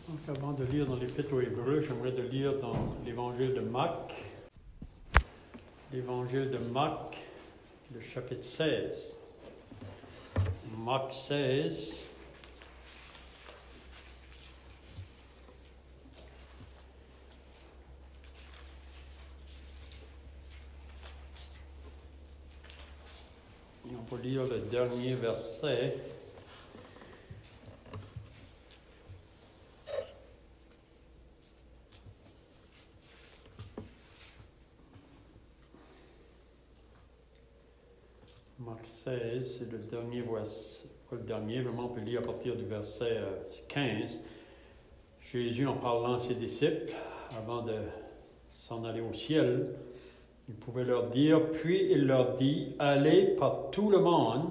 Donc, avant de lire dans l'Épître aux Hébreux, j'aimerais de lire dans l'Évangile de Marc. L'Évangile de Marc, le chapitre 16. Marc 16. Et on va lire le dernier verset. Marc 16, c'est le dernier verset, pas le dernier, vraiment on peut lire à partir du verset 15. Jésus, en parlant à ses disciples, avant de s'en aller au ciel, il pouvait leur dire, puis il leur dit, allez par tout le monde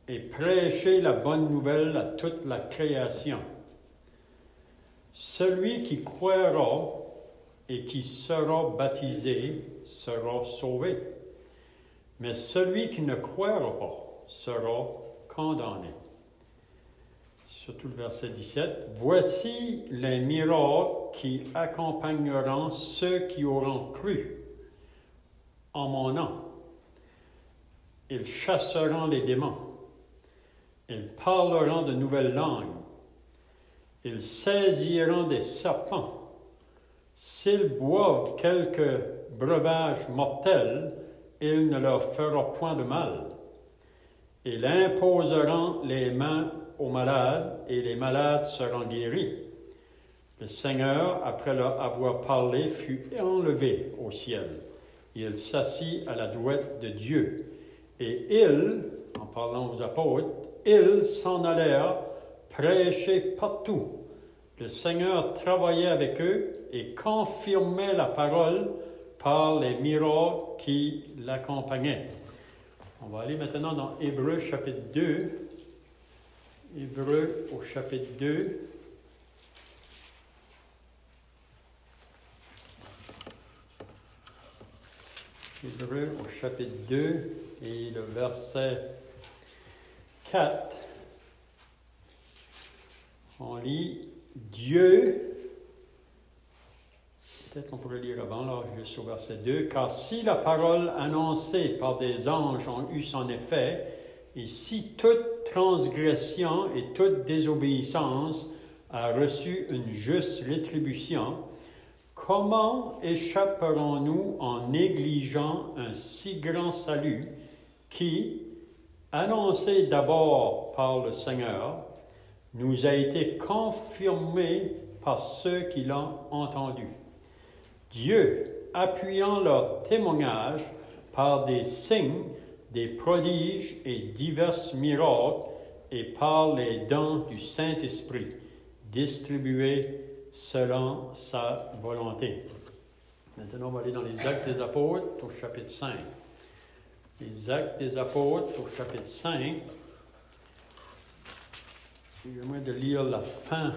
et prêchez la bonne nouvelle à toute la création. Celui qui croira et qui sera baptisé sera sauvé. Mais celui qui ne croira pas sera condamné. Surtout le verset 17. Voici les miracles qui accompagneront ceux qui auront cru en mon nom. Ils chasseront les démons. Ils parleront de nouvelles langues. Ils saisiront des serpents. S'ils boivent quelque breuvage mortel, il ne leur fera point de mal. Ils imposeront les mains aux malades, et les malades seront guéris. Le Seigneur, après leur avoir parlé, fut enlevé au ciel. Il s'assit à la droite de Dieu. Et ils, en parlant aux apôtres, ils s'en allèrent prêcher partout. Le Seigneur travaillait avec eux et confirmait la parole par les miracles qui l'accompagnaient. On va aller maintenant dans Hébreux chapitre 2. Hébreux au chapitre 2. Hébreux au chapitre 2 et le verset 4. On lit Dieu. Peut-être qu'on pourrait lire avant, là, juste au verset 2. « Car si la parole annoncée par des anges ont eu son effet, et si toute transgression et toute désobéissance a reçu une juste rétribution, comment échapperons-nous en négligeant un si grand salut qui, annoncé d'abord par le Seigneur, nous a été confirmé par ceux qui l'ont entendu. Dieu, appuyant leur témoignage par des signes, des prodiges et divers miracles, et par les dons du Saint-Esprit, distribués selon sa volonté. » Maintenant, on va aller dans les Actes des Apôtres au chapitre 5. Les Actes des Apôtres au chapitre 5. J'aimerais de lire la fin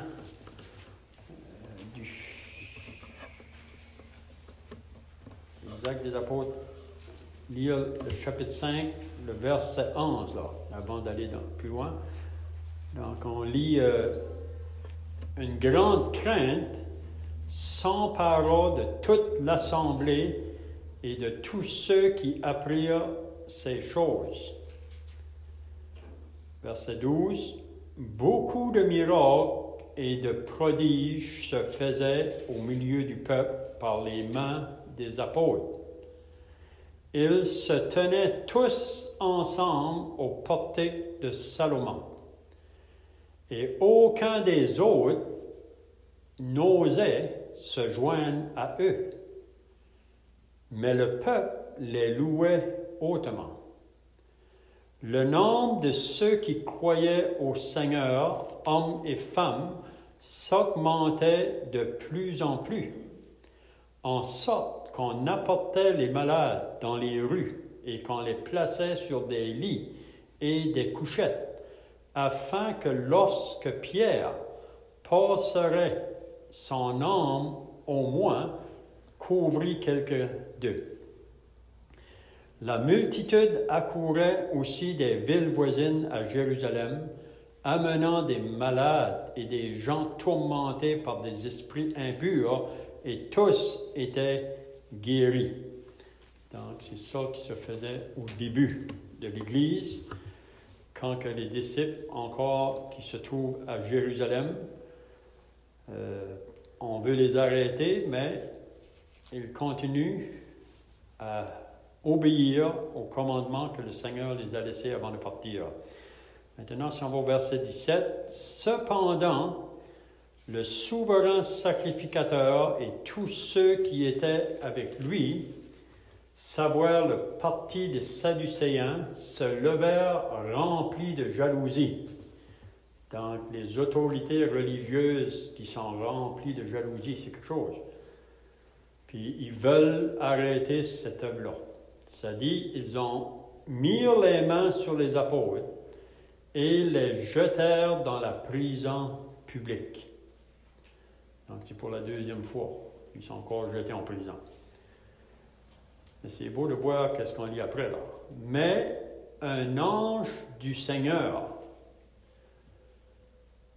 Les Actes des Apôtres, lire le chapitre 5, le verset 11, là, avant d'aller plus loin. Donc, on lit une grande crainte s'empara de toute l'assemblée et de tous ceux qui apprirent ces choses. Verset 12. Beaucoup de miracles et de prodiges se faisaient au milieu du peuple par les mains des apôtres. Ils se tenaient tous ensemble au portique de Salomon. Et aucun des autres n'osait se joindre à eux. Mais le peuple les louait hautement. Le nombre de ceux qui croyaient au Seigneur, hommes et femmes, s'augmentait de plus en plus, en sorte qu'on apportait les malades dans les rues et qu'on les plaçait sur des lits et des couchettes, afin que lorsque Pierre passerait, son âme au moins couvrit quelques d'eux. La multitude accourait aussi des villes voisines à Jérusalem, amenant des malades et des gens tourmentés par des esprits impurs, et tous étaient guéris. Donc, c'est ça qui se faisait au début de l'Église, quand que les disciples, encore qui se trouvent à Jérusalem, on veut les arrêter, mais ils continuent à obéir aux commandements que le Seigneur les a laissés avant de partir. Maintenant, si on va au verset 17, « Cependant, le souverain sacrificateur et tous ceux qui étaient avec lui, savoir le parti des Sadducéens, se levèrent remplis de jalousie. » Donc, les autorités religieuses qui sont remplies de jalousie, c'est quelque chose. Puis, ils veulent arrêter cette œuvre-là. Ça dit, ils ont mis les mains sur les apôtres et les jetèrent dans la prison publique. Donc, c'est pour la deuxième fois. Ils sont encore jetés en prison. Mais c'est beau de voir qu'est-ce qu'on lit après, là. Mais un ange du Seigneur,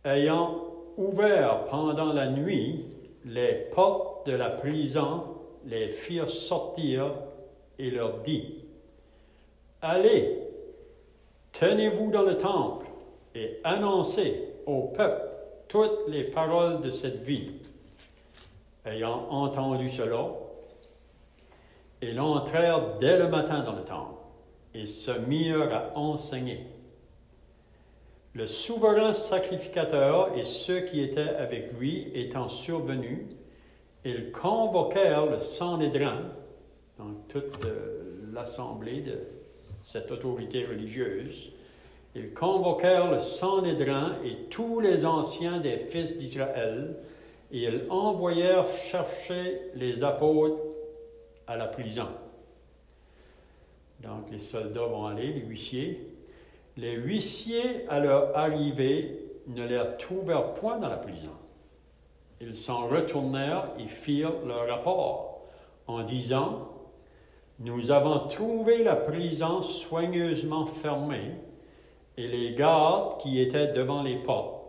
ayant ouvert pendant la nuit les portes de la prison, les firent sortir et leur dit, « Allez, tenez-vous dans le temple et annoncez au peuple toutes les paroles de cette vie. » Ayant entendu cela, ils entrèrent dès le matin dans le temple et se mirent à enseigner. Le souverain sacrificateur et ceux qui étaient avec lui étant survenus, ils convoquèrent le Sanhédrin, donc toute l'assemblée de cette autorité religieuse. Ils convoquèrent le Sanhédrin et tous les anciens des fils d'Israël, et ils envoyèrent chercher les apôtres à la prison. Donc les soldats vont aller, les huissiers. Les huissiers, à leur arrivée, ne les trouvèrent point dans la prison. Ils s'en retournèrent et firent leur rapport en disant, « Nous avons trouvé la prison soigneusement fermée et les gardes qui étaient devant les portes.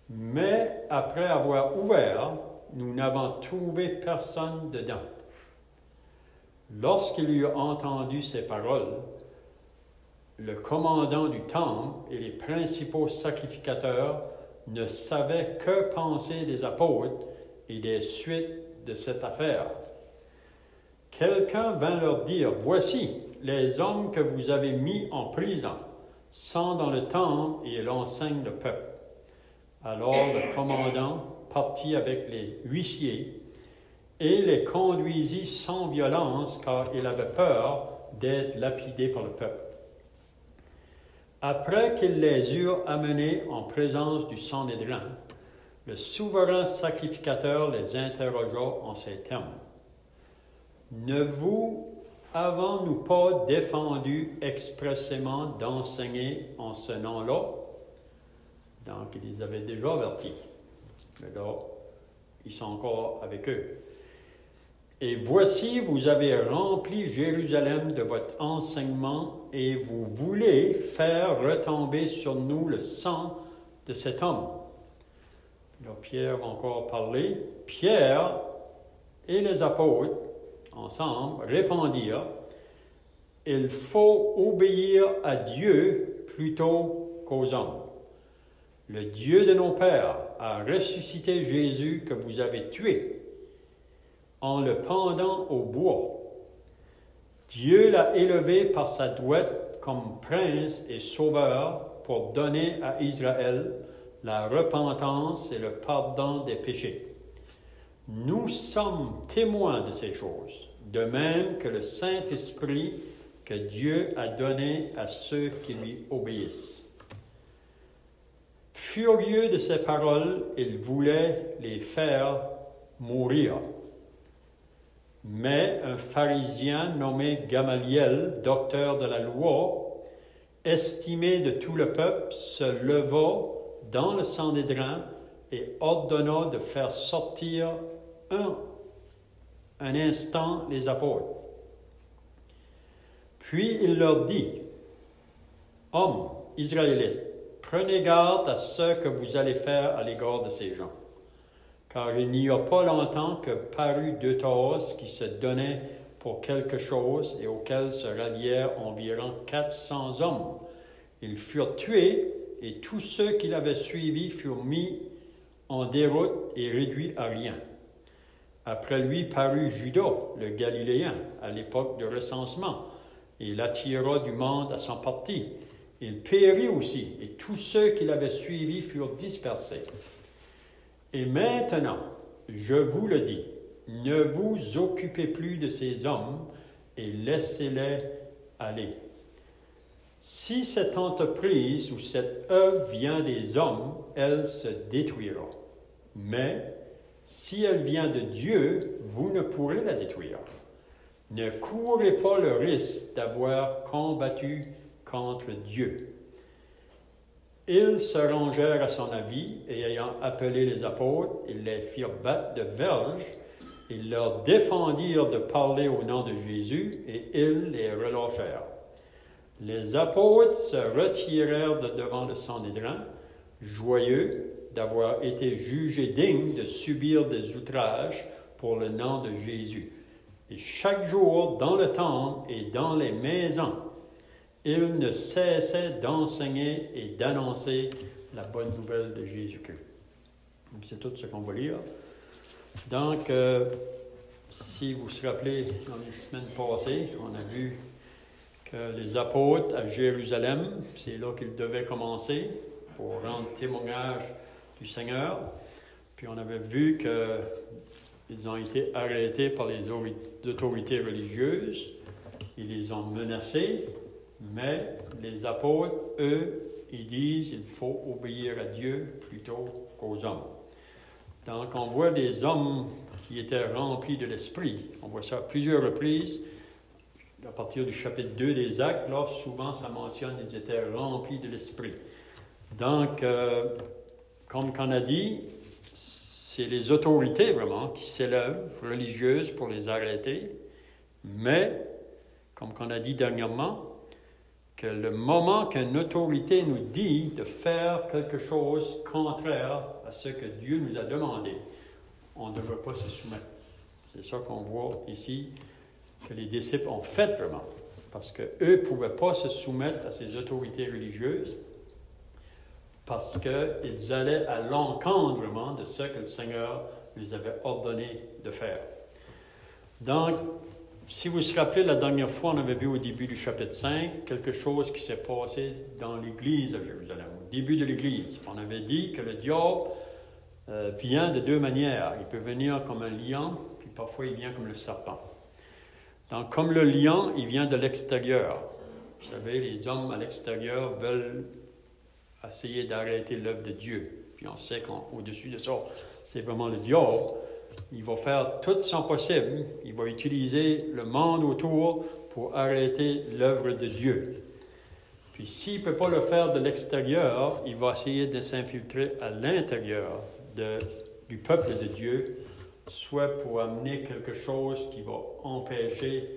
Mais après avoir ouvert, nous n'avons trouvé personne dedans. » Lorsqu'il eut entendu ces paroles, le commandant du temple et les principaux sacrificateurs ne savaient que penser des apôtres et des suites de cette affaire. Quelqu'un vint leur dire, « Voici, les hommes que vous avez mis en prison sont dans le temple et ils enseignent le peuple. » Alors le commandant partit avec les huissiers et les conduisit sans violence, car il avait peur d'être lapidé par le peuple. Après qu'ils les eurent amenés en présence du Sanhédrin, le souverain sacrificateur les interrogea en ces termes. « Ne vous avons-nous pas défendu expressément d'enseigner en ce nom-là? » Donc, ils les avaient déjà avertis. Mais là, ils sont encore avec eux. « Et voici, vous avez rempli Jérusalem de votre enseignement et vous voulez faire retomber sur nous le sang de cet homme. » Là, Pierre va encore parler. Pierre et les apôtres, ensemble, répondirent, « Il faut obéir à Dieu plutôt qu'aux hommes. Le Dieu de nos pères a ressuscité Jésus que vous avez tué en le pendant au bois. Dieu l'a élevé par sa droite comme prince et sauveur pour donner à Israël la repentance et le pardon des péchés. Nous sommes témoins de ces choses, de même que le Saint-Esprit que Dieu a donné à ceux qui lui obéissent. » Furieux de ces paroles, il voulait les faire mourir. Mais un pharisien nommé Gamaliel, docteur de la loi, estimé de tout le peuple, se leva dans le Sanhédrin et ordonna de faire sortir un instant les apôtres. Puis il leur dit, « Hommes israélites, Prenez garde à ce que vous allez faire à l'égard de ces gens. Car il n'y a pas longtemps que parut deux Taos qui se donnaient pour quelque chose et auxquels se rallièrent environ 400 hommes. Ils furent tués et tous ceux qui l'avaient suivi furent mis en déroute et réduits à rien. Après lui parut Judas, le Galiléen, à l'époque du recensement, et il attira du monde à son parti. Il périt aussi, et tous ceux qui l'avaient suivi furent dispersés. Et maintenant, je vous le dis, ne vous occupez plus de ces hommes et laissez-les aller. Si cette entreprise ou cette œuvre vient des hommes, elle se détruira. Mais si elle vient de Dieu, vous ne pourrez la détruire. Ne courez pas le risque d'avoir combattu contre Dieu. Ils se rangèrent à son avis, et ayant appelé les apôtres, ils les firent battre de verges. Ils leur défendirent de parler au nom de Jésus, et ils les relâchèrent. Les apôtres se retirèrent de devant le Sanhédrin, joyeux d'avoir été jugés dignes de subir des outrages pour le nom de Jésus. Et chaque jour, dans le temple et dans les maisons, ils ne cessaient d'enseigner et d'annoncer la bonne nouvelle de Jésus-Christ. Donc, c'est tout ce qu'on va lire. Donc, si vous vous rappelez, dans les semaines passées, on a vu que les apôtres à Jérusalem, c'est là qu'ils devaient commencer pour rendre témoignage du Seigneur. Puis on avait vu qu'ils ont été arrêtés par les autorités religieuses. Ils les ont menacés, mais les apôtres, eux, ils disent qu'il faut obéir à Dieu plutôt qu'aux hommes. Donc on voit des hommes qui étaient remplis de l'Esprit. On voit ça à plusieurs reprises. À partir du chapitre 2 des Actes, là, souvent ça mentionne qu'ils étaient remplis de l'Esprit. Donc, comme qu'on a dit, c'est les autorités vraiment qui s'élèvent, religieuses, pour les arrêter. Mais, comme qu'on a dit dernièrement, que le moment qu'une autorité nous dit de faire quelque chose contraire à ce que Dieu nous a demandé, on ne devrait pas se soumettre. C'est ça qu'on voit ici, que les disciples ont fait vraiment. Parce qu'eux ne pouvaient pas se soumettre à ces autorités religieuses, parce qu'ils allaient à l'encontre vraiment de ce que le Seigneur les avait ordonné de faire. Donc, si vous vous rappelez, la dernière fois, on avait vu au début du chapitre 5 quelque chose qui s'est passé dans l'Église à Jérusalem, au début de l'Église. On avait dit que le diable vient de deux manières. Il peut venir comme un lion, puis parfois il vient comme le serpent. Donc, comme le lion, il vient de l'extérieur. Vous savez, les hommes à l'extérieur veulent essayer d'arrêter l'œuvre de Dieu. Puis on sait qu'au-dessus de ça, c'est vraiment le diable. Il va faire tout son possible. Il va utiliser le monde autour pour arrêter l'œuvre de Dieu. Puis s'il ne peut pas le faire de l'extérieur, il va essayer de s'infiltrer à l'intérieur du peuple de Dieu, soit pour amener quelque chose qui va empêcher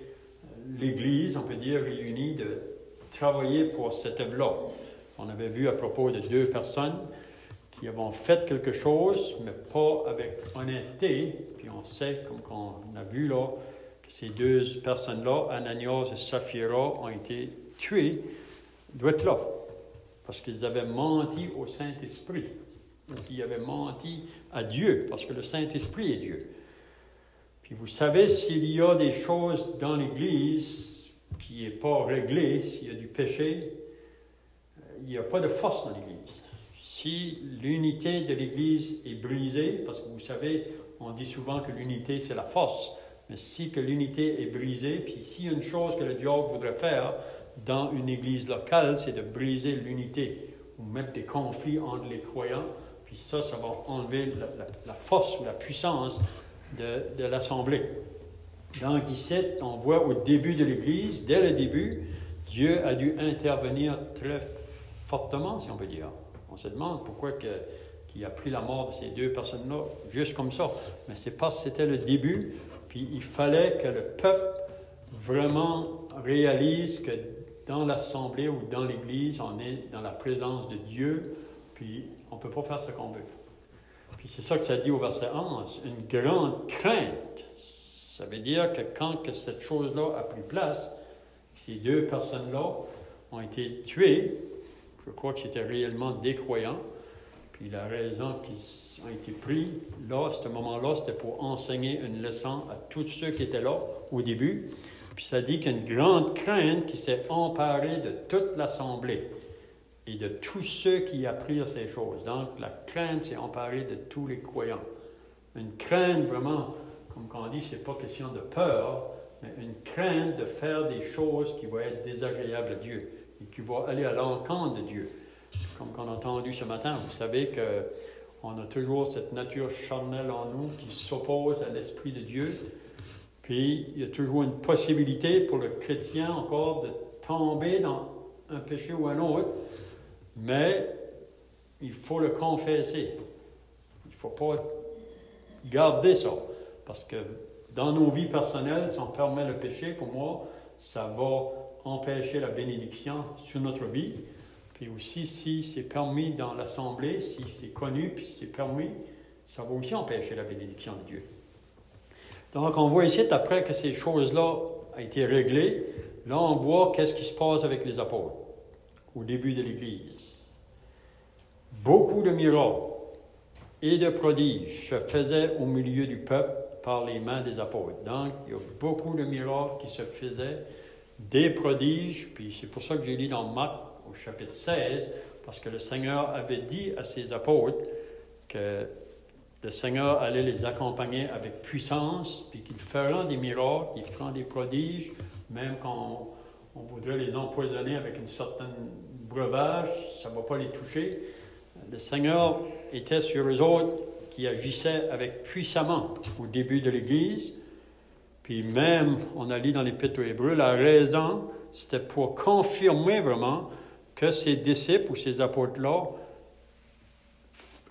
l'Église, on peut dire, réunie, de travailler pour cette œuvre-là. On avait vu à propos de deux personnes qui avaient fait quelque chose, mais pas avec honnêteté. Puis on sait, comme on a vu là, que ces deux personnes-là, Ananias et Saphira, ont été tuées, doit être là, parce qu'ils avaient menti au Saint-Esprit. Ils avaient menti à Dieu, parce que le Saint-Esprit est Dieu. Puis vous savez, s'il y a des choses dans l'Église qui n'est pas réglées, s'il y a du péché, il n'y a pas de force dans l'Église. Si l'unité de l'Église est brisée, parce que vous savez, on dit souvent que l'unité, c'est la force, mais si que l'unité est brisée, puis s'il y a une chose que le diable voudrait faire dans une Église locale, c'est de briser l'unité, ou mettre des conflits entre les croyants, puis ça va enlever la force ou la puissance de l'Assemblée. Donc ici, on voit au début de l'Église, dès le début, Dieu a dû intervenir très fortement, si on peut dire. On se demande pourquoi qu'il a pris la mort de ces deux personnes-là, juste comme ça. Mais c'est parce que c'était le début, puis il fallait que le peuple vraiment réalise que dans l'assemblée ou dans l'Église, on est dans la présence de Dieu, puis on ne peut pas faire ce qu'on veut. Puis c'est ça que ça dit au verset 11, une grande crainte. Ça veut dire que quand que cette chose-là a pris place, ces deux personnes-là ont été tuées, je crois que c'était réellement des croyants, puis la raison qu'ils ont été pris, là, à ce moment-là, c'était pour enseigner une leçon à tous ceux qui étaient là au début. Puis ça dit qu'une grande crainte qui s'est emparée de toute l'assemblée et de tous ceux qui apprirent ces choses. Donc, la crainte s'est emparée de tous les croyants. Une crainte vraiment, comme on dit, c'est pas question de peur, mais une crainte de faire des choses qui vont être désagréables à Dieu et qui vont aller à l'encontre de Dieu. Comme on a entendu ce matin, vous savez qu'on a toujours cette nature charnelle en nous qui s'oppose à l'Esprit de Dieu. Puis, il y a toujours une possibilité pour le chrétien encore de tomber dans un péché ou un autre, mais il faut le confesser. Il ne faut pas garder ça, parce que dans nos vies personnelles, si on permet le péché, pour moi, ça va empêcher la bénédiction sur notre vie. Puis aussi, si c'est permis dans l'assemblée, si c'est connu, puis c'est permis, ça va aussi empêcher la bénédiction de Dieu. Donc, on voit ici, après que ces choses-là ont été réglées, là, on voit qu'est-ce qui se passe avec les apôtres au début de l'Église. Beaucoup de miracles et de prodiges se faisaient au milieu du peuple par les mains des apôtres. Donc, il y a beaucoup de miracles qui se faisaient, des prodiges, puis c'est pour ça que j'ai lu dans Marc au chapitre 16, parce que le Seigneur avait dit à ses apôtres que le Seigneur allait les accompagner avec puissance, puis qu'ils feront des miracles, qu'ils feront des prodiges, même quand on voudrait les empoisonner avec une certaine breuvage, ça ne va pas les toucher. Le Seigneur était sur eux autres qui agissaient avec puissamment au début de l'Église. Puis même, on a lu dans l'Épître aux Hébreux, la raison, c'était pour confirmer vraiment que ces disciples ou ces apôtres-là,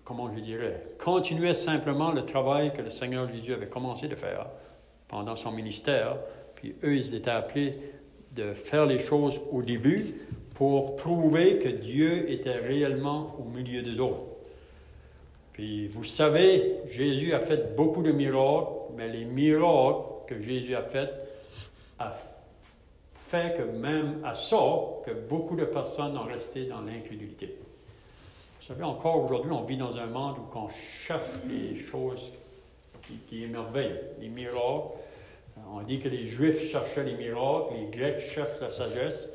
comment je dirais, continuaient simplement le travail que le Seigneur Jésus avait commencé de faire pendant son ministère. Puis eux, ils étaient appelés de faire les choses au début pour prouver que Dieu était réellement au milieu d'eux autres. Puis vous savez, Jésus a fait beaucoup de miracles, mais les miracles que Jésus a fait que même à ça, que beaucoup de personnes ont resté dans l'incrédulité. Vous savez, encore aujourd'hui, on vit dans un monde où on cherche des choses qui émerveillent, les miracles. On dit que les Juifs cherchaient les miracles, les Grecs cherchent la sagesse,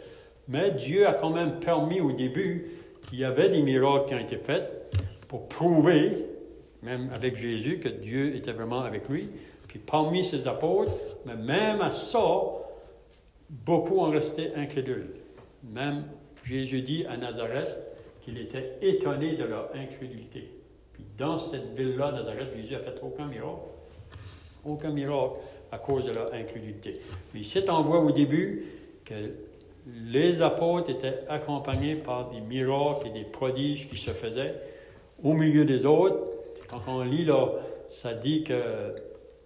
mais Dieu a quand même permis au début qu'il y avait des miracles qui ont été faits pour prouver, même avec Jésus, que Dieu était vraiment avec lui. Puis parmi ses apôtres, mais même à ça, beaucoup ont resté incrédules. Même Jésus dit à Nazareth qu'il était étonné de leur incrédulité. Puis dans cette ville-là, Nazareth, Jésus n'a fait aucun miracle. Aucun miracle à cause de leur incrédulité. Mais ici, on voit au début que les apôtres étaient accompagnés par des miracles et des prodiges qui se faisaient au milieu des autres. Quand on lit là, ça dit que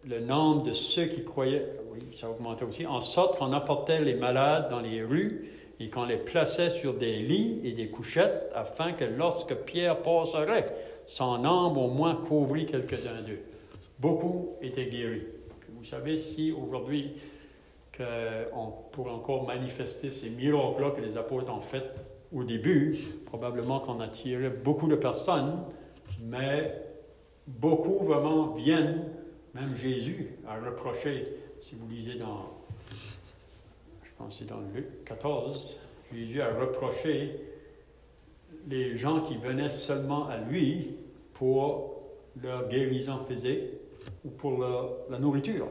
le nombre de ceux qui croyaient, oui, ça augmentait aussi, en sorte qu'on apportait les malades dans les rues et qu'on les plaçait sur des lits et des couchettes afin que lorsque Pierre passerait, son ombre au moins couvrit quelques-uns d'eux. Beaucoup étaient guéris. Puis vous savez, si aujourd'hui qu'on pourrait encore manifester ces miracles-là que les apôtres ont fait au début, probablement qu'on attirait beaucoup de personnes, mais beaucoup vraiment viennent. Même Jésus a reproché, si vous lisez dans, je pense que c'est dans Luc 14, Jésus a reproché les gens qui venaient seulement à lui pour leur guérison physique ou pour la nourriture.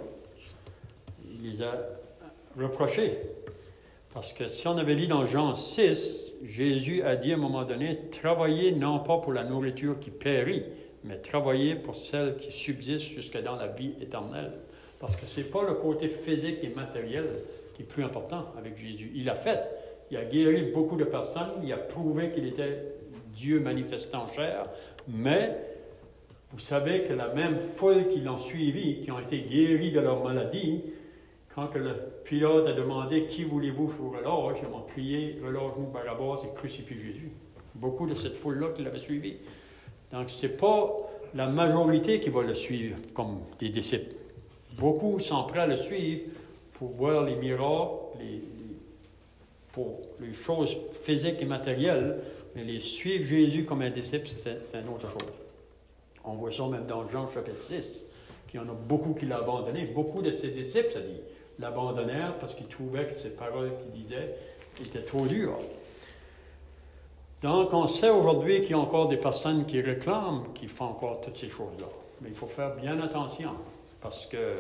Il les a reprochés. Parce que si on avait lu dans Jean 6, Jésus a dit à un moment donné, « Travaillez non pas pour la nourriture qui périt, mais travailler pour celle qui subsiste jusque dans la vie éternelle. » Parce que ce n'est pas le côté physique et matériel qui est plus important avec Jésus. Il a fait, il a guéri beaucoup de personnes, il a prouvé qu'il était Dieu manifesté en chair, mais vous savez que la même foule qui l'ont suivi, qui ont été guéris de leur maladie, Quand que le pilote a demandé qui voulez-vous que je vous relâche, ils m'ont crié relâche-nous Barabbas et crucifie Jésus. Beaucoup de cette foule-là qui l'avait suivi. Donc, ce n'est pas la majorité qui va le suivre comme des disciples. Beaucoup sont prêts à le suivre pour voir les miracles, pour les choses physiques et matérielles, mais les suivre Jésus comme un disciple, c'est une autre chose. On voit ça même dans Jean chapitre 6, qu'il y en a beaucoup qui l'ont abandonné. Beaucoup de ses disciples, ça dit, l'abandonnèrent parce qu'ils trouvaient que ces paroles qu'il disait étaient trop dures. Donc, on sait aujourd'hui qu'il y a encore des personnes qui réclament, qui font encore toutes ces choses-là. Mais il faut faire bien attention, parce que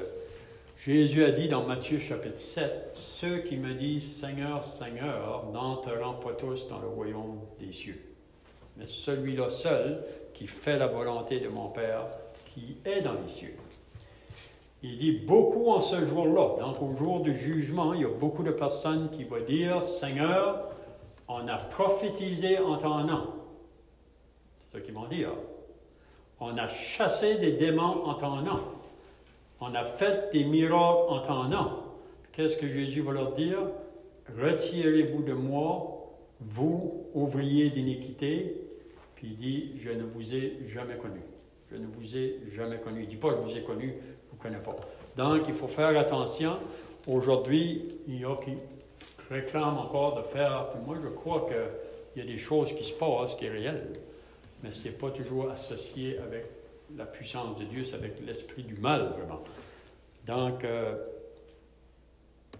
Jésus a dit dans Matthieu chapitre 7, « Ceux qui me disent Seigneur, Seigneur, n'entreront pas tous dans le royaume des cieux. Mais celui-là seul qui fait la volonté de mon Père qui est dans les cieux. » Il dit beaucoup en ce jour-là. Donc, au jour du jugement, il y a beaucoup de personnes qui vont dire, « Seigneur, on a prophétisé en ton nom. » C'est ce qu'ils vont dire. « On a chassé des démons en ton nom. On a fait des miracles en ton nom. » Qu'est-ce que Jésus va leur dire? « Retirez-vous de moi, vous, ouvriers d'iniquité. » Puis il dit, « Je ne vous ai jamais connu. » Je ne vous ai jamais connu. Il ne dit pas, « Je vous ai connu, je ne vous connais pas. » Donc, il faut faire attention. Aujourd'hui, il y a qui réclament encore de faire. Puis moi, je crois qu'il y a des choses qui se passent, qui est réel. Mais ce n'est pas toujours associé avec la puissance de Dieu, c'est avec l'esprit du mal, vraiment. Donc,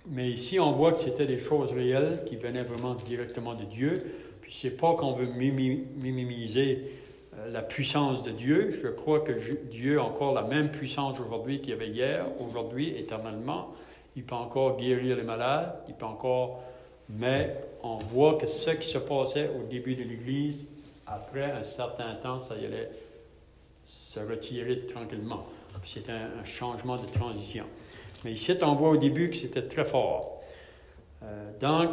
mais ici, on voit que c'était des choses réelles qui venaient vraiment directement de Dieu. Puis c'est pas qu'on veut minimiser la puissance de Dieu. Je crois que Dieu a encore la même puissance aujourd'hui qu'il y avait hier, aujourd'hui, éternellement. Il peut encore guérir les malades, il peut encore... Mais on voit que ce qui se passait au début de l'Église, après un certain temps, ça y allait se retirer tranquillement. C'était un changement de transition. Mais ici, on voit au début que c'était très fort. Donc,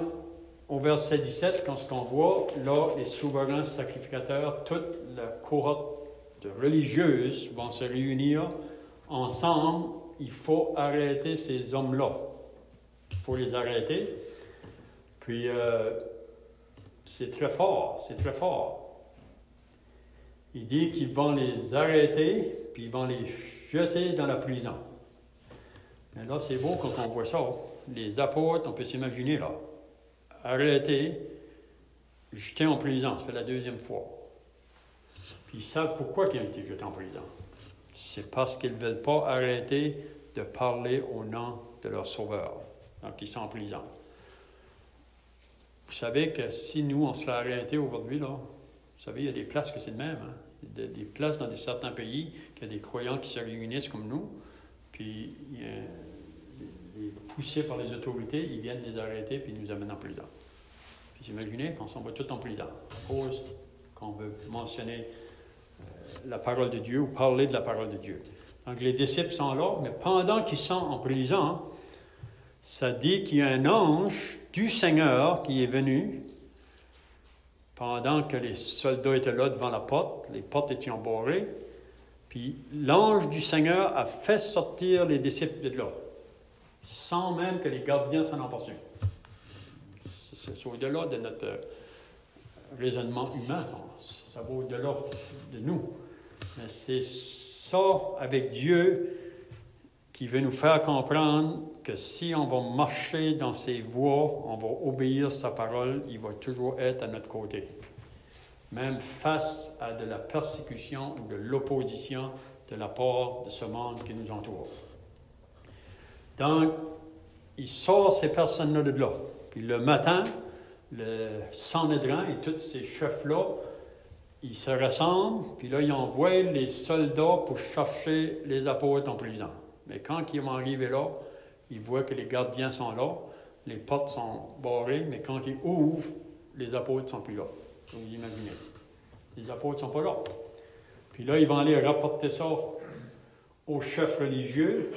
au verset 17, quand ce qu'on voit, là, les souverains sacrificateurs, toute la cohorte de religieuses vont se réunir ensemble. Il faut arrêter ces hommes-là. Il faut les arrêter. Puis, c'est très fort, c'est très fort. Il dit qu'ils vont les arrêter, puis ils vont les jeter dans la prison. Mais là, c'est beau quand on voit ça. Les apôtres, on peut s'imaginer, là, arrêtés, jetés en prison. Ça fait la deuxième fois. Puis ils savent pourquoi ils ont été jetés en prison. C'est parce qu'ils ne veulent pas arrêter de parler au nom de leur Sauveur. Donc, ils sont en prison. Vous savez que si nous, on serait arrêtés aujourd'hui, là, vous savez, il y a des places que c'est de même. Hein? Il y a des places dans certains pays, qu'il y a des croyants qui se réunissent comme nous, puis poussés par les autorités, ils viennent les arrêter puis nous amènent en prison. Puis imaginez, on s'en va tout en prison, à cause qu'on veut mentionner la parole de Dieu ou parler de la parole de Dieu. Donc les disciples sont là, mais pendant qu'ils sont en prison, ça dit qu'il y a un ange du Seigneur qui est venu pendant que les soldats étaient là devant la porte, les portes étaient embarrées, puis l'ange du Seigneur a fait sortir les disciples de là, sans même que les gardiens s'en aperçoivent. C'est au-delà de notre raisonnement humain, ça va au-delà de nous. Mais c'est ça, avec Dieu, qui veut nous faire comprendre que si on va marcher dans ses voies, on va obéir sa parole, il va toujours être à notre côté. Même face à de la persécution ou de l'opposition de la part de ce monde qui nous entoure. Donc, il sort ces personnes-là de là. Puis le matin, le Sanhédrin et tous ces chefs-là, ils se rassemblent, puis là, ils envoient les soldats pour chercher les apôtres en prison. Mais quand ils vont arriver là, ils voient que les gardiens sont là, les portes sont barrées, mais quand ils ouvrent, les apôtres ne sont plus là. Vous imaginez. Les apôtres ne sont pas là. Puis là, ils vont aller rapporter ça aux chefs religieux.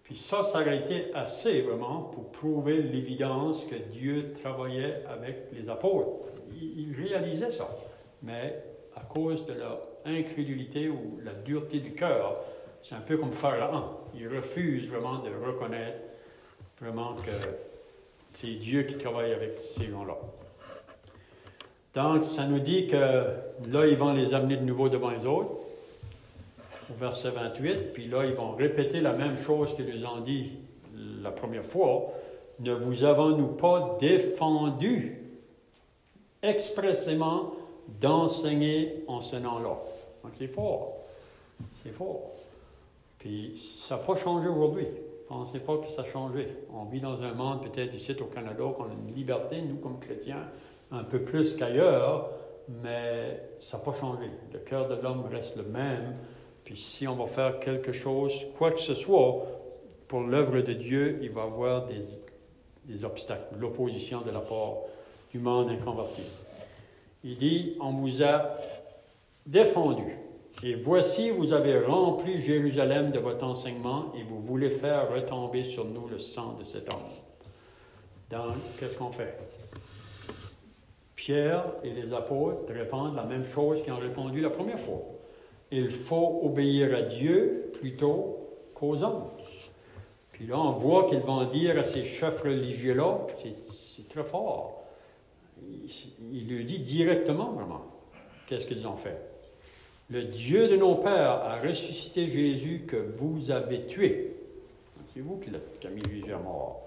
Puis ça aurait été assez, vraiment, pour prouver l'évidence que Dieu travaillait avec les apôtres. Ils réalisaient ça. Mais à cause de leur incrédulité ou la dureté du cœur, c'est un peu comme Pharaon. Il refuse vraiment de reconnaître Vraiment que c'est Dieu qui travaille avec ces gens-là. Donc, ça nous dit que là, ils vont les amener de nouveau devant les autres, au verset 28, puis là, ils vont répéter la même chose qu'ils nous ont dit la première fois. Ne vous avons-nous pas défendu expressément d'enseigner en ce nom-là? Donc, c'est fort. C'est fort. Puis, ça n'a pas changé aujourd'hui. Pensez pas que ça a changé. On vit dans un monde, peut-être ici au Canada, qu'on a une liberté, nous, comme chrétiens, un peu plus qu'ailleurs, mais ça n'a pas changé. Le cœur de l'homme reste le même. Puis si on va faire quelque chose, quoi que ce soit, pour l'œuvre de Dieu, il va y avoir des obstacles, l'opposition de la part du monde inconverti. Il dit, on vous a défendu. Et voici, vous avez rempli Jérusalem de votre enseignement et vous voulez faire retomber sur nous le sang de cet homme. Donc, qu'est-ce qu'on fait? Pierre et les apôtres répondent la même chose qu'ils ont répondu la première fois. Il faut obéir à Dieu plutôt qu'aux hommes. Puis là, on voit qu'ils vont dire à ces chefs religieux-là, c'est très fort. Il lui dit directement, vraiment, qu'est-ce qu'ils ont fait. Le Dieu de nos pères a ressuscité Jésus que vous avez tué. C'est vous qui avez mis Jésus à mort.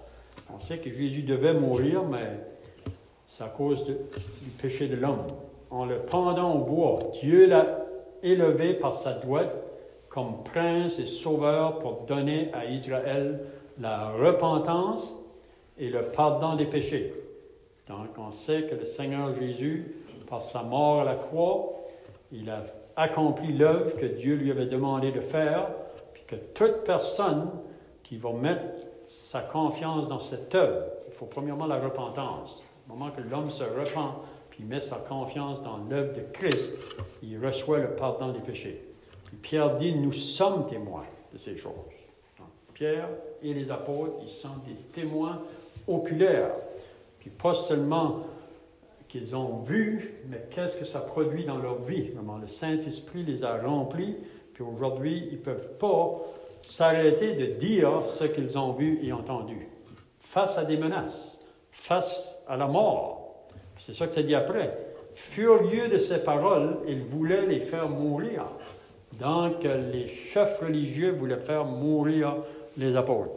On sait que Jésus devait mourir, mais c'est à cause du péché de l'homme. En le pendant au bois, Dieu l'a élevé par sa droite comme prince et sauveur pour donner à Israël la repentance et le pardon des péchés. Donc, on sait que le Seigneur Jésus, par sa mort à la croix, il a accompli l'œuvre que Dieu lui avait demandé de faire, puis que toute personne qui va mettre sa confiance dans cette œuvre, il faut premièrement la repentance. Au moment que l'homme se repent, puis met sa confiance dans l'œuvre de Christ, il reçoit le pardon des péchés. Puis Pierre dit, nous sommes témoins de ces choses. Donc, Pierre et les apôtres, ils sont des témoins oculaires. Puis pas seulement qu'ils ont vu, mais qu'est-ce que ça produit dans leur vie. Vraiment, le Saint-Esprit les a remplis, puis aujourd'hui, ils ne peuvent pas s'arrêter de dire ce qu'ils ont vu et entendu. Face à des menaces, face à la mort. C'est ça que ça dit après. Furieux de ces paroles, ils voulaient les faire mourir. Donc, les chefs religieux voulaient faire mourir les apôtres.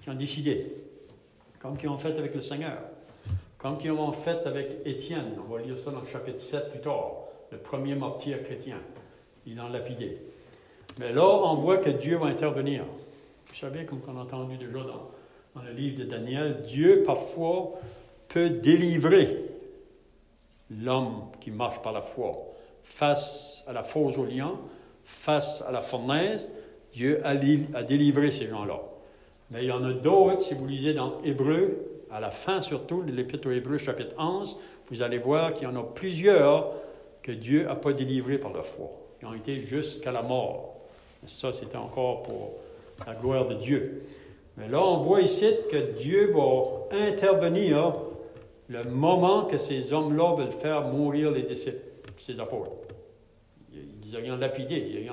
Ils ont décidé, comme ils ont fait avec le Seigneur, comme ils ont fait avec Étienne. On va lire ça dans le chapitre 7 plus tard, le premier martyr chrétien. Ils l'ont lapidé. Mais là, on voit que Dieu va intervenir. Vous savez, comme on a entendu déjà dans le livre de Daniel, Dieu, parfois, peut délivrer l'homme qui marche par la foi face à la fosse au lion, face à la fournaise. Dieu a délivré ces gens-là. Mais il y en a d'autres, si vous lisez dans Hébreux, à la fin surtout de l'Épître aux Hébreux, chapitre 11, vous allez voir qu'il y en a plusieurs que Dieu n'a pas délivrés par la foi. Ils ont été jusqu'à la mort. Ça, c'était encore pour la gloire de Dieu. Mais là, on voit ici que Dieu va intervenir le moment que ces hommes-là veulent faire mourir les disciples, ces apôtres. Ils ont lapidé, ils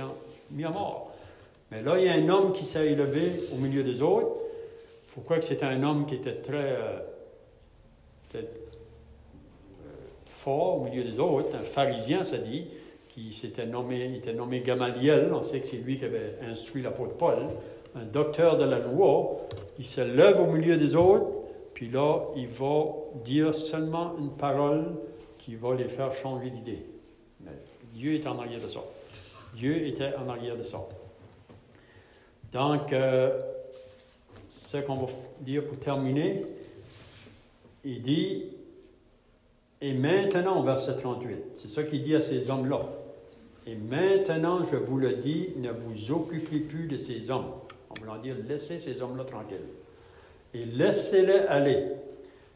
ont mis à mort. Mais là, il y a un homme qui s'est élevé au milieu des autres. Pourquoi que c'était un homme qui était très fort au milieu des autres, un pharisien, ça dit, qui était nommé Gamaliel. On sait que c'est lui qui avait instruit l'apôtre Paul, un docteur de la loi. Il se lève au milieu des autres, puis là, il va dire seulement une parole qui va les faire changer d'idée. Mais Dieu est en arrière de ça. Dieu était en arrière de ça. Donc, ce qu'on va dire pour terminer, il dit, et maintenant, verset 38, c'est ça qu'il dit à ces hommes-là. Et maintenant, je vous le dis, ne vous occupez plus de ces hommes. On va leur dire, laissez ces hommes-là tranquilles. Et laissez-les aller.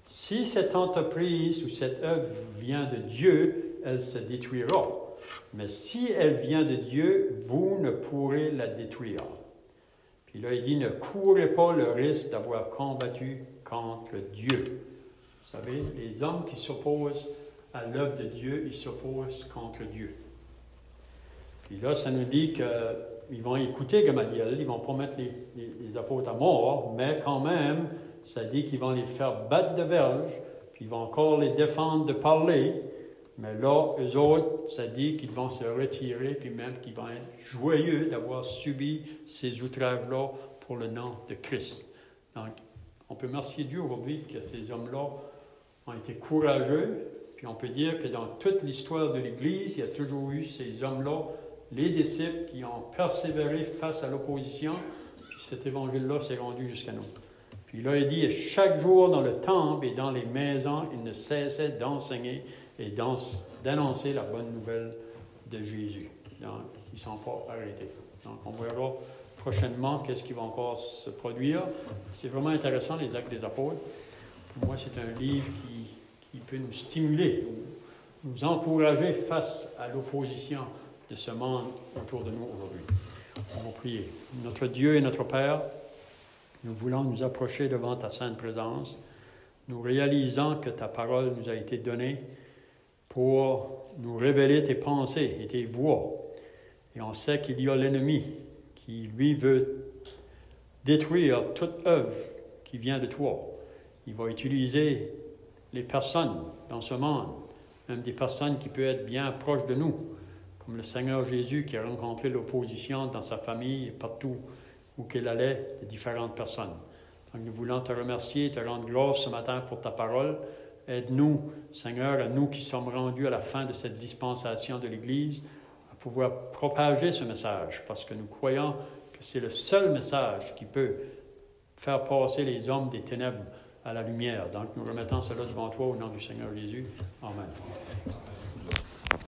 Si cette entreprise ou cette œuvre vient de Dieu, elle se détruira. Mais si elle vient de Dieu, vous ne pourrez la détruire. Puis là, il dit, ne courez pas le risque d'avoir combattu contre Dieu. Vous savez, les hommes qui s'opposent à l'œuvre de Dieu, ils s'opposent contre Dieu. Puis là, ça nous dit que ils vont écouter Gamaliel, ils ne vont pas mettre les apôtres à mort, mais quand même, ça dit qu'ils vont les faire battre de verge, puis ils vont encore les défendre de parler. Mais là, eux autres, ça dit qu'ils vont se retirer, puis même qu'ils vont être joyeux d'avoir subi ces outrages-là pour le nom de Christ. Donc, on peut remercier Dieu aujourd'hui que ces hommes-là ont été courageux, puis on peut dire que dans toute l'histoire de l'Église, il y a toujours eu ces hommes-là, les disciples, qui ont persévéré face à l'opposition, puis cet évangile-là s'est rendu jusqu'à nous. Puis là, il dit, chaque jour dans le temple et dans les maisons, ils ne cessaient d'enseigner et d'annoncer la bonne nouvelle de Jésus. Donc, ils ne sont pas arrêtés. Donc, on verra prochainement qu'est-ce qui va encore se produire. C'est vraiment intéressant, les Actes des Apôtres. Pour moi, c'est un livre qui peut nous stimuler, nous encourager face à l'opposition de ce monde autour de nous aujourd'hui. On va prier. Notre Dieu et notre Père, nous voulons nous approcher devant ta sainte présence, nous réalisant que ta parole nous a été donnée pour nous révéler tes pensées et tes voies. Et on sait qu'il y a l'ennemi qui, lui, veut détruire toute œuvre qui vient de toi. Il va utiliser les personnes dans ce monde, même des personnes qui peuvent être bien proches de nous, comme le Seigneur Jésus qui a rencontré l'opposition dans sa famille, partout où qu'il allait, de différentes personnes. Donc nous voulons te remercier et te rendre grâce ce matin pour ta parole. Aide-nous, Seigneur, à nous qui sommes rendus à la fin de cette dispensation de l'Église, à pouvoir propager ce message, parce que nous croyons que c'est le seul message qui peut faire passer les hommes des ténèbres à la lumière. Donc nous remettons cela devant toi au nom du Seigneur Jésus. Amen.